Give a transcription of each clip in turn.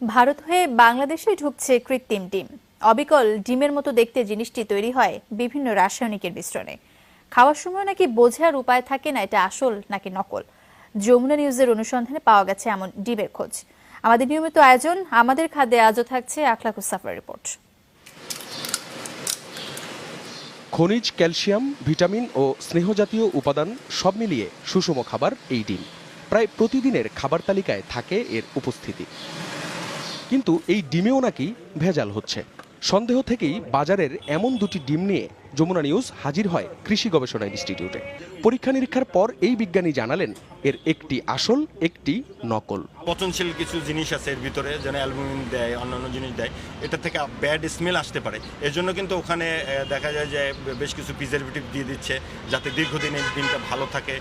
ভারত হয়ে বাংলাদেশে ঢুকছে কৃত্রিম ডিম। অবিকল ডিমের মতো দেখতে জিনিসটি তৈরি হয় বিভিন্ন রাসায়নিকের মিশ্রণে। খাওয়ার সময় নাকি বোঝার উপায় থাকে না এটা আসল নাকি নকল। যমুনা নিউজের অনুসন্ধানে পাওয়া গেছে এমন ডিমের খোঁজ। আমাদের নিয়মিত আয়োজন আমাদের খাদ্যে আজও থাকছে আখলাকুস সাফার রিপোর্ট। খনিজ, ক্যালসিয়াম, ভিটামিন ও স্নেহজাতীয় উপাদান সব মিলিয়ে সুষম খাবার এই ডিম। প্রায় প্রতিদিনের খাবার তালিকায় থাকে এর উপস্থিতি। কিন্তু এই ডিমেও নাকি ভেজাল হচ্ছে। সন্দেহ থেকেই বাজারের এমন দুটি ডিম নিয়ে যমুনা নিউজ হাজির হয় কৃষি গবেষণা ইনস্টিটিউটে। পরীক্ষা নিরীক্ষার পর এই বিজ্ঞানী জানালেন এর একটি আসল, একটি নকল। পচনশীল কিছু জিনিস আছে এর ভিতরে, যেন অ্যালুমিনিয়াম দেয়, অন্যান্য জিনিস দেয়, এটা থেকে ব্যাড স্মেল আসতে পারে। এজন্য কিন্তু ওখানে দেখা যায় যে বেশ কিছু প্রিজারভেটিভ দিয়ে দিচ্ছে যাতে দীর্ঘদিন এই ডিমটা ভালো থাকে।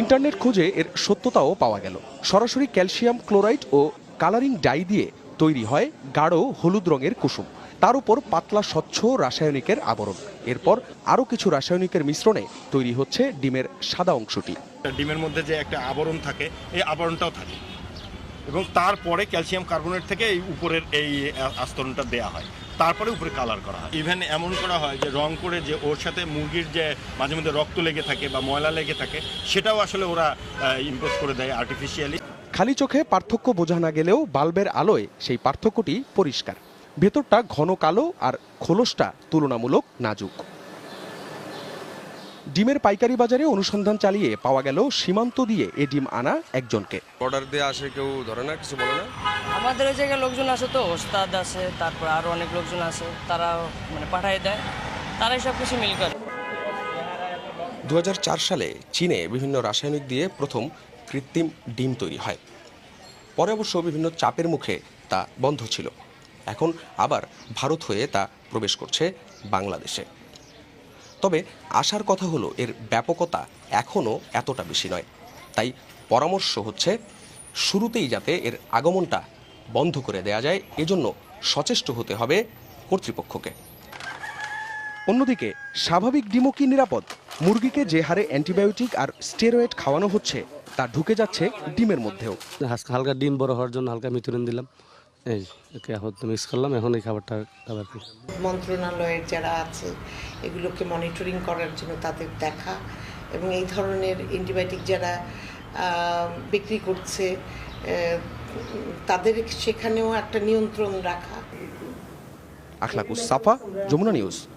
ইন্টারনেট খুঁজে এর সত্যতাও পাওয়া গেল। সরাসরি ক্যালসিয়াম ক্লোরাইড ও কালারিং ডাই দিয়ে তৈরি হয় গাঢ় হলুদ রঙের কুসুম। তার উপর পাতলা স্বচ্ছ রাসায়নিকের আবরণ। এরপর আরও কিছু রাসায়নিকের মিশ্রণে তৈরি হচ্ছে ডিমের সাদা অংশটি। ডিমের মধ্যে যে একটা আবরণ থাকে, এই আবরণটাও থাকে এবং তারপরে ক্যালসিয়াম কার্বনেট থেকে এই উপরের এই আস্তরণটা দেয়া হয়, তারপরে উপরে কালার করা হয়। ইভেন এমন করা হয় যে রং করে যে ওর সাথে মুরগির যে মাঝে মধ্যে রক্ত লেগে থাকে বা ময়লা লেগে থাকে সেটাও আসলে ওরা ইম্পোজ করে দেয় আর্টিফিশিয়ালি। খালি চোখে পার্থক্য বোঝা না গেলেও বাল্বের আলোয় সেই পার্থক্যটি পরিষ্কার। ভেতরটা ঘন কালো আর খোলসটা তুলনামূলক নাজুক। ডিমের পাইকারি বাজারে অনুসন্ধান চালিয়ে পাওয়া গেল সীমান্ত দিয়ে এ ডিম আনা একজনকে। অর্ডার দিয়ে আসে, কেউ ধরে না, কিছু বলে না। আমাদের ওই জায়গায় লোকজন আছে, তো ওস্তাদ আছে, তারপর আরো অনেক লোকজন আছে, তারা পাঠায় দেয়, তারাই সব কিছু মিল করে। 2004 সালে চীনে বিভিন্ন রাসায়নিক দিয়ে প্রথম কৃত্রিম ডিম তৈরি হয়। পরে অবশ্য বিভিন্ন চাপের মুখে তা বন্ধ ছিল। এখন আবার ভারত হয়ে তা প্রবেশ করছে বাংলাদেশে। তবে আসার কথা হলো এর ব্যাপকতা এখনও এতটা বেশি নয়। তাই পরামর্শ হচ্ছে শুরুতেই যাতে এর আগমনটা বন্ধ করে দেয়া যায়, এজন্য সচেষ্ট হতে হবে কর্তৃপক্ষকে। অন্যদিকে স্বাভাবিক ডিমও কি নিরাপদ? মুরগিকে যে হারে অ্যান্টিবায়োটিক আর স্টেরয়েড খাওয়ানো হচ্ছে তা ঢুকে যাচ্ছে ডিমের মধ্যেও। হালকা ডিম বড় হওয়ার জন্য হালকা মিথুরিন দিলাম, এই এখন মিক্স করলাম, এখন এই খাবার মন্ত্রণালয়ের যারা আছে এগুলোকে মনিটরিং করার জন্য তাদের দেখা, এবং এই ধরনের অ্যান্টিবায়োটিক যারা বিক্রি করছে তাদের সেখানেও একটা নিয়ন্ত্রণ রাখা। আখলাকুস সাফা, যমুনা নিউজ।